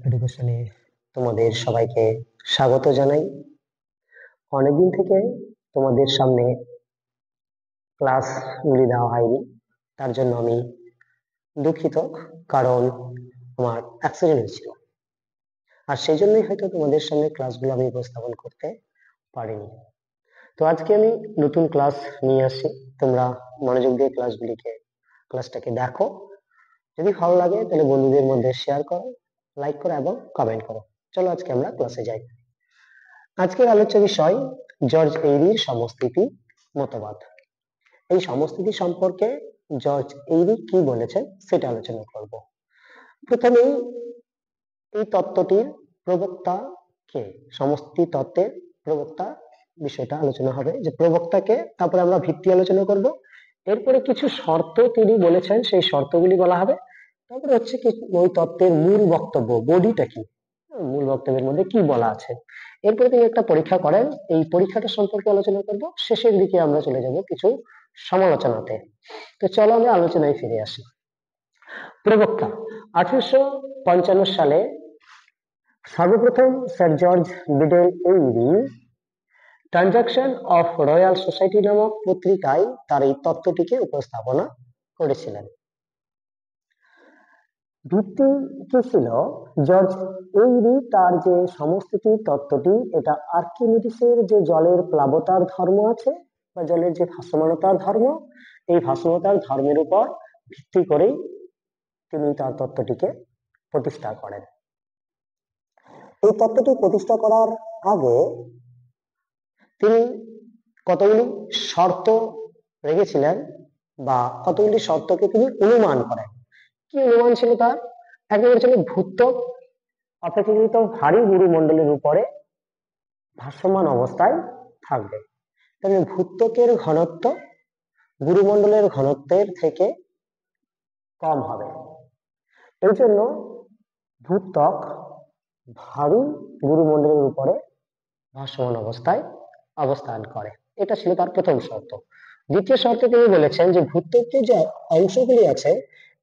এডুকেশনে তোমাদের সবাইকে স্বাগত জানাই। অনেকদিন থেকে তোমাদের সামনে ক্লাসগুলি দেওয়া হয়নি, তার জন্য আমি দুঃখিত। কারণ আমার অ্যাক্সিডেন্ট হয়েছিল, আর সেই জন্যই হয়তো তোমাদের সামনে ক্লাসগুলো আমি উপস্থাপন করতে পারিনি। তো আজকে আমি নতুন ক্লাস নিয়ে আসি। তোমরা মনোযোগ দিয়ে ক্লাসটাকে দেখো। যদি ভালো লাগে তাহলে বন্ধুদের মধ্যে শেয়ার করো, লাইক করো এবং কমেন্ট করো। চলো আজকে আমরা ক্লাসে যাই। আজকের আলোচ্য বিষয় জর্জ এইরির সমস্থিতি মতবাদ। এই সমস্থিতি সম্পর্কে জর্জ এইরি কি বলেছেন সেটা আলোচনা করব। প্রথমেই এই তত্ত্বটির প্রবক্তা কে, সমষ্টি তত্ত্বের প্রবক্তা বিষয়টা আলোচনা হবে, যে প্রবক্তা কে, তারপরে আমরা ভিত্তি আলোচনা করব। এরপরে কিছু শর্ত তিনি বলেছেন, সেই শর্তগুলি বলা হবে। তারপরে হচ্ছে কি ওই তত্ত্বের মূল বক্তব্য, বডিটা কি, মূল বক্তব্যের মধ্যে কি বলা আছে। এরপরে তিনি একটা পরীক্ষা করেন, এই পরীক্ষাটা সম্পর্কে আলোচনা করব। শেষের দিকে আমরা চলে যাব কিছু সমালোচনাতে। তো চলো আমরা আলোচনায় ফিরে আসি। প্রবক্তা 1855 সালে সর্বপ্রথম sir George Biddell Airy transaction of royal society নামক পত্রিকায় তার এই তত্ত্বটিকে উপস্থাপনা করেছিলেন। ভিত্তি কি ছিল? জর্জ এইরি তার যে সমস্থিতি তত্ত্বটি, এটা আর্কিমিডিসের যে জলের প্লাবতার ধর্ম আছে বা জলের যে ভাসমানতার ধর্ম, এই ভাসমানতার ধর্মের উপর ভিত্তি করেই তিনি তার তত্ত্বটিকে প্রতিষ্ঠা করেন। এই তত্ত্বটি প্রতিষ্ঠা করার আগে তিনি কতগুলি শর্ত রেখেছিলেন, বা কতগুলি শর্তকে তিনি অনুমান করেন। কি অনুমান ছিল তার? এক নম্বর ছিল ভূত্বক অপেক্ষাকৃত ভারী গুরুমণ্ডলের উপরে ভাসমান অবস্থায় থাকবে। তাহলে ভূত্বকের ঘনত্ব গুরুমণ্ডলের ঘনত্বের থেকে কম হবে। এই জন্য ভূত্বক ভারী গুরুমণ্ডলের উপরে ভাসমান অবস্থায় অবস্থান করে। এটা ছিল তার প্রথম শর্ত। দ্বিতীয় শর্তে তিনি বলেছেন যে ভূত্বকের যে অংশগুলি আছে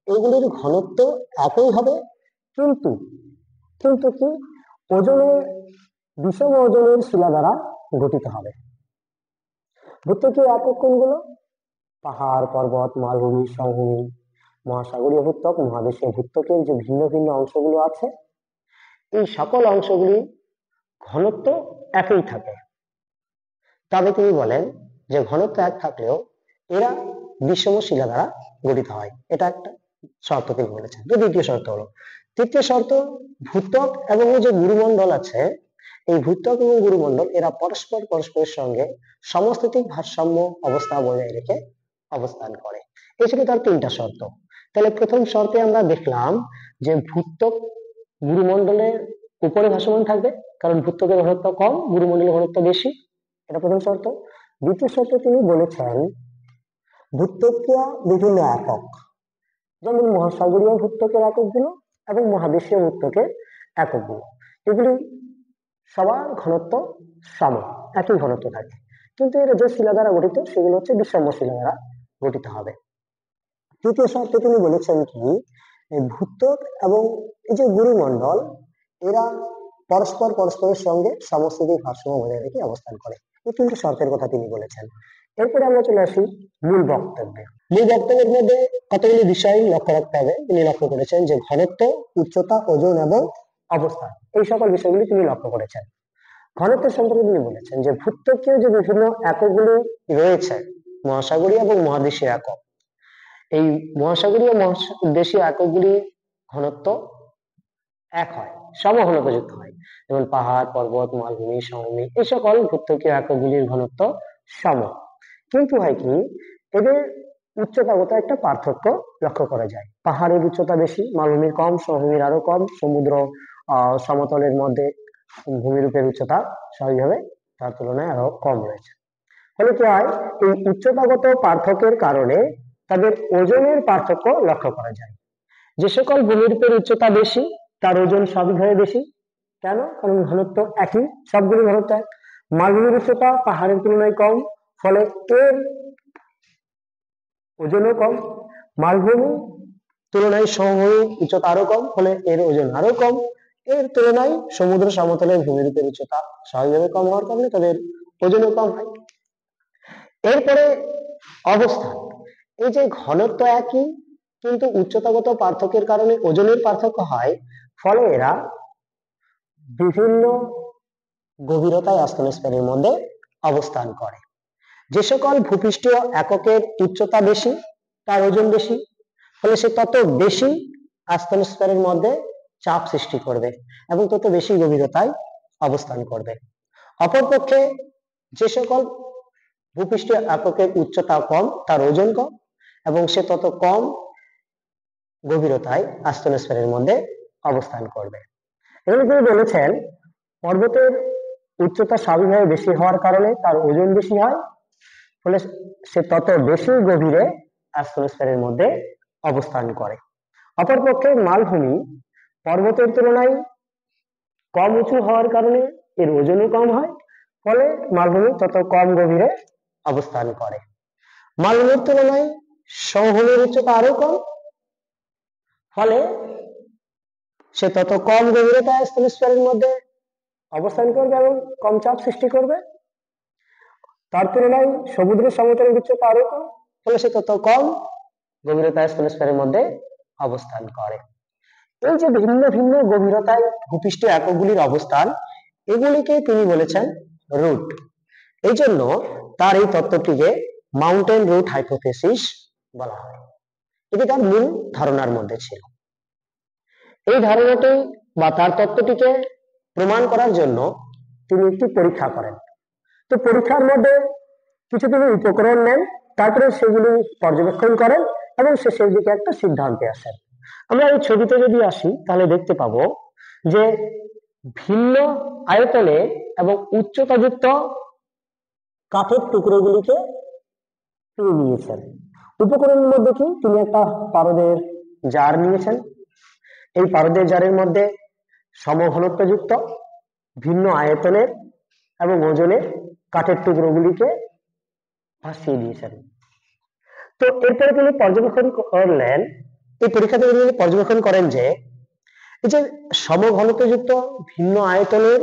এগুলির ঘনত্ব একই হবে, কিন্তু কিন্তু কি ওজনে বিষম ওজনের শিলা দ্বারা গঠিত হবে। ভূত্বকীয় একক কোনগুলো? পাহাড়, পর্বত, মালভূমি, সমভূমি, মহাসাগরীয় ভূত্বক, মহাদেশীয় ভূত্বকের যে ভিন্ন ভিন্ন অংশগুলো আছে, এই সকল অংশগুলি ঘনত্ব একই থাকে। তবে তিনি বলেন যে ঘনত্ব এক থাকলেও এরা বিষম শিলা দ্বারা গঠিত হয়। এটা একটা শর্ত তিনি বলেছেন। যে দ্বিতীয় শর্ত হলো। তৃতীয় শর্ত, ভূত্বক এবং যে গুরুমণ্ডল আছে, এই ভূত্বক এবং গুরুমণ্ডল এরা পরস্পরের সঙ্গে সমস্থিতিক ভারসাম্য অবস্থা বজায় রেখে অবস্থান করে। এই ছিল তার তিনটা শর্ত। তাহলে প্রথম শর্তে আমরা দেখলাম যে ভূত্বক গুরুমণ্ডলের উপরে ভাসমান থাকবে, কারণ ভূত্বকের ঘনত্ব কম, গুরুমণ্ডলের ঘনত্ব বেশি। এটা প্রথম শর্ত। দ্বিতীয় শর্ত তিনি বলেছেন ভূত্বকীয় বিভিন্ন একক, যেমন মহাসাগরীয় ভূত্বকের এককগুলো এবং মহাদেশীয় ভূত্বকের এককগুলো, এগুলি সবার ঘনত্ব সম, একই ঘনত্ব থাকে, কিন্তু এরা যে শিলা দ্বারা গঠিত সেগুলো হচ্ছে বিষম শিলা দ্বারা গঠিত হবে। তৃতীয় শর্তে তিনি বলেছেন কি ভূত্বক এবং এই যে গুরুমণ্ডল এরা পরস্পরের সঙ্গে সমস্থিতিক ভারসাম্য বজায় রেখে অবস্থান করে। এই তিনটি শর্তের কথা তিনি বলেছেন। এরপরে আমরা চলে আসি মূল বক্তব্যে। মূল বক্তব্যের মধ্যে কতগুলি বিষয় লক্ষ্য রাখতে হবে। তিনি লক্ষ্য করেছেন যে ঘনত্ব, উচ্চতা, ওজন এবং অবস্থান, এই সকল বিষয়গুলি তিনি লক্ষ্য করেছেন। ঘনত্বের সম্পর্কে তিনি বলেছেন যে ভূত্বকীয় যে বিভিন্ন এককগুলি রয়েছে, মহাসাগরীয় এবং মহাদেশীয় একক, এই মহাসাগরীয় মহাদেশীয় এককগুলির ঘনত্ব এক হয়, সমঘনত্বযুক্ত হয়। যেমন পাহাড়, পর্বত, মালভূমি, সমভূমি, এই সকল ভূত্বকীয় এককগুলির ঘনত্ব সম। কিন্তু হয় কি এদের উচ্চতাগত একটা পার্থক্য লক্ষ্য করা যায়। পাহাড়ের উচ্চতা বেশি, মালভূমির কম, সমভূমির আরো কম, সমুদ্র সমতলের মধ্যে ভূমিরূপের উচ্চতা স্বাভাবিকভাবে তার তুলনায় আরো কম রয়েছে। ফলে কি হয়, এই উচ্চতাগত পার্থক্যের কারণে তাদের ওজনের পার্থক্য লক্ষ্য করা যায়। যে সকল ভূমিরূপের উচ্চতা বেশি তার ওজন স্বাভাবিকভাবে বেশি। কেন? কারণ ঘনত্ব একই, সবগুলি ঘনত্ব এক। মালভূমির উচ্চতা পাহাড়ের তুলনায় কম, ফলে এর ওজনও কম। মালভূমি তুলনায় সমভূমির উচ্চতা আরো কম, ফলে এর ওজন আরো কম। এর তুলনায় সমুদ্র সমতলের ভূমিরূপের উচ্চতা স্বাভাবিকভাবে কম হওয়ার কারণে তাদের ওজনও কম হয়। এরপরে অবস্থান, এই যে ঘনত্ব একই কিন্তু উচ্চতাগত পার্থক্যের কারণে ওজনের পার্থক্য হয়, ফলে এরা বিভিন্ন গভীরতায় আস্তনোস্ফিয়ারের মধ্যে অবস্থান করে। যে সকল ভূপৃষ্ঠীয় এককের উচ্চতা বেশি তার ওজন বেশি, ফলে সে তত বেশি আস্তনোস্ফিয়ারের মধ্যে চাপ সৃষ্টি করবে এবং তত বেশি গভীরতায় অবস্থান করবে। অপরপক্ষে যে সকল ভূপৃষ্ঠীয় এককের উচ্চতা কম তার ওজন কম এবং সে তত কম গভীরতায় আস্তনোস্ফিয়ারের মধ্যে অবস্থান করবে। এখানে তিনি বলেছেন পর্বতের উচ্চতা স্বাভাবিকভাবে বেশি হওয়ার কারণে তার ওজন বেশি হয়, ফলে সে তত বেশি গভীরে আস্তনোস্ফিয়ারের মধ্যে অবস্থান করে। অপরপক্ষে মালভূমি পর্বতের তুলনায় কম উঁচু হওয়ার কারণে এর ওজনও কম হয়, ফলে মালভূমি তত কম গভীরে অবস্থান করে। মালভূমির তুলনায় সমভূমির উচ্চতা আরো কম, ফলে সে তত কম গভীরতায় আস্তনোস্ফিয়ারের মধ্যে অবস্থান করবে এবং কম চাপ সৃষ্টি করবে। তার তুলনায় সমুদ্র সমতলের উচ্চতা আরো কম, ফলে সে তত কম গভীরতায় আস্তনোস্ফিয়ারের মধ্যে অবস্থান করে। এই যে ভিন্ন ভিন্ন গভীরতায় ভূপৃষ্ঠীয় এককগুলির অবস্থান, এগুলিকে তিনি বলেছেন রুট। এই জন্য তার এই তত্ত্বটিকে মাউন্টেন রুট হাইপোথেসিস বলা হয়। এটি তার মূল ধারণার মধ্যে ছিল। এই ধারণাটি বা তার তত্ত্বটিকে প্রমাণ করার জন্য তিনি একটি পরীক্ষা করেন। তো পরীক্ষার মধ্যে কিছু তিনি উপকরণ নেন, তারপরে সেগুলি পর্যবেক্ষণ করেন এবং শেষের দিকে একটা সিদ্ধান্তে আসেন। আমরা এই ছবিতে যদি আসি তাহলে দেখতে পাবো যে ভিন্ন আয়তনে এবং উচ্চতাযুক্ত কাঠের টুকরোগুলিকে তিনি নিয়েছেন। উপকরণের মধ্যে কি তিনি একটা পারদের জার নিয়েছেন। এই পারদের জারের মধ্যে সমঘনত্বযুক্ত ভিন্ন আয়তনের এবং ওজনের কাঠের টুকরোগুলিকে ভাসিয়ে দিয়েছেন। তো এরপরে তিনি পর্যবেক্ষণ করলেন, এই পরীক্ষাতে তিনি পর্যবেক্ষণ করেন যে এই যে সমঘনত্বযুক্ত ভিন্ন আয়তনের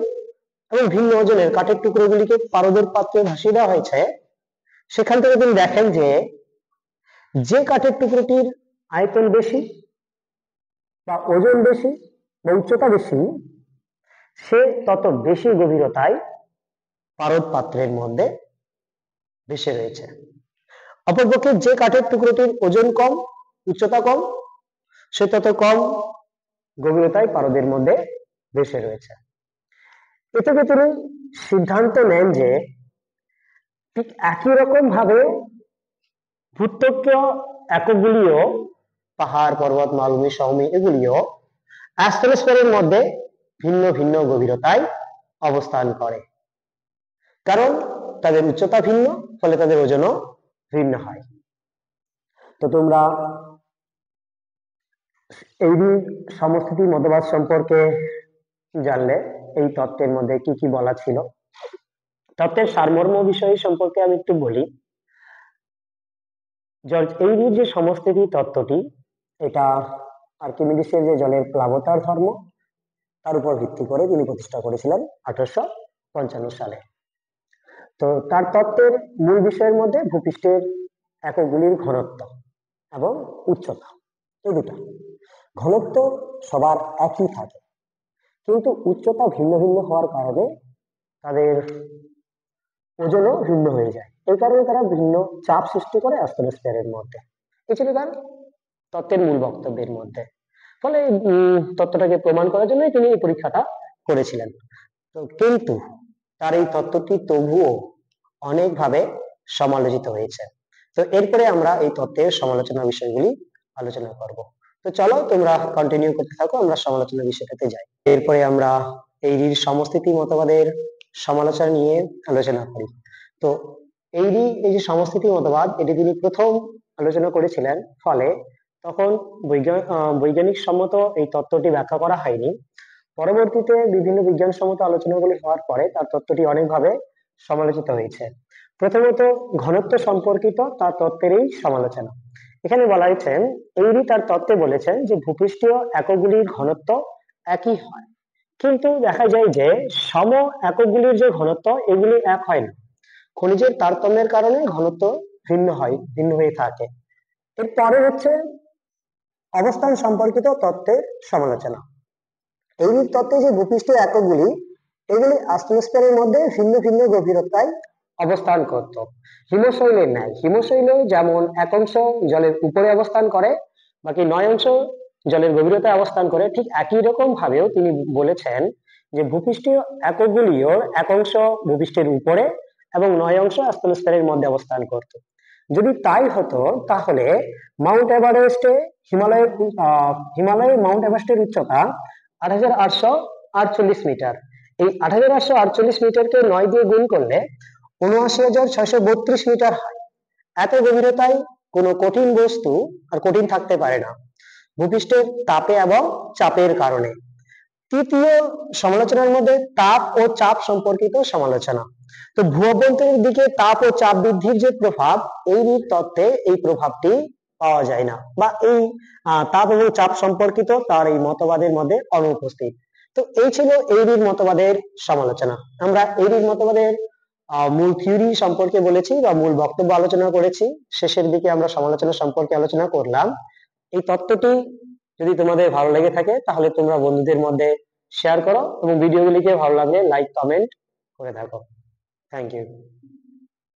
এবং ভিন্ন ওজনের কাঠের টুকরোগুলিকে পারদের পাত্রে ভাসিয়ে দেওয়া হয়েছে, সেখান থেকে তিনি দেখেন যে কাঠের টুকরোটির আয়তন বেশি বা ওজন বেশি বা উচ্চতা বেশি, সে তত বেশি গভীরতায় পারদ পাত্রের মধ্যে ভেসে রয়েছে। অপরপক্ষে যে কাঠের টুকরোটির ওজন কম উচ্চতা কম, সে তত কম গভীরতায় পারদের মধ্যে ভেসে রয়েছে। এ থেকে তিনি সিদ্ধান্ত নেন যে ঠিক একই রকম ভাবে ভূত্বকীয় এককগুলিও, পাহাড় পর্বত মালভূমি সমভূমি, এগুলিও অ্যাস্ট্রোস্ফিয়ারের মধ্যে ভিন্ন ভিন্ন গভীরতায় অবস্থান করে, কারণ তাদের উচ্চতা ভিন্ন, ফলে তাদের ওজনও ভিন্ন হয়। তো তোমরা এই সমস্থিতি মতবাদ সম্পর্কে জানলে এই তত্ত্বের মধ্যে কি কি বলা ছিল। তত্ত্বের সারমর্ম বিষয় সম্পর্কে আমি একটু বলি। জর্জ এইরির যে সমস্থিতি তত্ত্বটি, এটা আর্কিমিডিসের যে জলের প্লাবতার ধর্ম তার উপর ভিত্তি করে তিনি প্রতিষ্ঠা করেছিলেন 1855 সালে। তো তার তত্ত্বের মূল বিষয়ের মধ্যে ভূপৃষ্ঠের এককগুলির ঘনত্ব এবং উচ্চতা, এই দুটা। ঘনত্ব সবার একই থাকে, কিন্তু উচ্চতা ভিন্ন ভিন্ন হওয়ার কারণে তাদের ওজনও ভিন্ন হয়ে যায়। এই কারণে তারা ভিন্ন চাপ সৃষ্টি করে অ্যাস্ট্রোস্ফিয়ারের মধ্যে। এই ছিল তার তত্ত্বের মূল বক্তব্যের মধ্যে। ফলে তত্ত্বটাকে প্রমাণ করার জন্য তিনি এই পরীক্ষাটা করেছিলেন। তো কিন্তু তার এই তত্ত্বটি তবুও অনেকভাবে সমালোচিত হয়েছে। তো এরপরে আমরা এই তত্ত্বের সমালোচনা বিষয়গুলি আলোচনা করব। তো চলো তোমরা কন্টিনিউ করতে থাকো, আমরা সমালোচনা বিষয়টাতে যাই। এরপরে আমরা এইরির সমস্থিতি মতবাদের সমালোচনা নিয়ে আলোচনা করি। তো এইরি এই যে সমস্থিতি মতবাদ, এটি তিনি প্রথম আলোচনা করেছিলেন, ফলে তখন বৈজ্ঞানিক সম্মত এই তত্ত্বটি ব্যাখ্যা করা হয়নি। পরবর্তীতে বিভিন্ন বিজ্ঞানসম্মত আলোচনাগুলি হওয়ার পরে তার তত্ত্বটি অনেকভাবে সমালোচিত হয়েছে। প্রথমত ঘনত্ব সম্পর্কিত তার তত্ত্বের এই সমালোচনা। এখানে বলা হয়েছে, এইরি তার তত্ত্বে বলেছেন যে ভূপৃষ্ঠীয় এককগুলির ঘনত্ব একই হয়, কিন্তু দেখা যায় যে সম এককগুলির যে ঘনত্ব এগুলি এক হয় না, খনিজের তারতম্যের কারণে ঘনত্ব ভিন্ন হয়ে থাকে। এরপরে হচ্ছে অবস্থান সম্পর্কিত তত্ত্বের সমালোচনা। এই তত্ত্বে যে ভূপৃষ্ঠের এককগুলি, এগুলি আস্তনোস্ফিয়ারের মধ্যে ভিন্ন ভিন্ন গভীরতায় অবস্থান করত। হিমশৈলের ন্যায়, হিমশৈল যেমন এক অংশ জলের উপরে অবস্থান করে, বাকি 9 অংশ জলের গভীরতায় অবস্থান করে, ঠিক একই রকম ভাবেও তিনি বলেছেন যে ভূপৃষ্ঠীয় এককগুলিও এক অংশ ভূপৃষ্ঠের উপরে এবং 9 অংশ আস্তনোস্ফিয়ারের মধ্যে অবস্থান করত। যদি তাই হতো তাহলে মাউন্ট এভারেস্টে হিমালয়ের মাউন্ট এভারেস্টের উচ্চতা 8,848 মিটার। এই 8,848 মিটারকে 9 দিয়ে গুণ করলে 79,632 মিটার হয়। এত গভীরতায় কোনো কঠিন বস্তু আর কঠিন থাকতে পারে না ভূপৃষ্ঠের তাপে এবং চাপের কারণে। তৃতীয় সমালোচনার মধ্যে তাপ ও চাপ সম্পর্কিত সমালোচনা। তো ভূ অভ্যন্তরের দিকে তাপ ও চাপ বৃদ্ধির যে প্রভাব, এই তত্ত্বে এই প্রভাবটি পাওয়া যায় না, বা এই তাপ এবং চাপ সম্পর্কিত তার এই মতবাদের মধ্যে অনুপস্থিত। তো এই ছিল এইরির মতবাদের সমালোচনা। আমরা এইরির মতবাদের মূল থিওরি সম্পর্কে বলেছি বা মূল বক্তব্য আলোচনা করেছি, শেষের দিকে আমরা সমালোচনা সম্পর্কে আলোচনা করলাম। এই তত্ত্বটি যদি তোমাদের ভালো লেগে থাকে তাহলে তোমরা বন্ধুদের মধ্যে শেয়ার করো এবং ভিডিওগুলিকে ভালো লাগলে লাইক কমেন্ট করে থাকো। Thank you.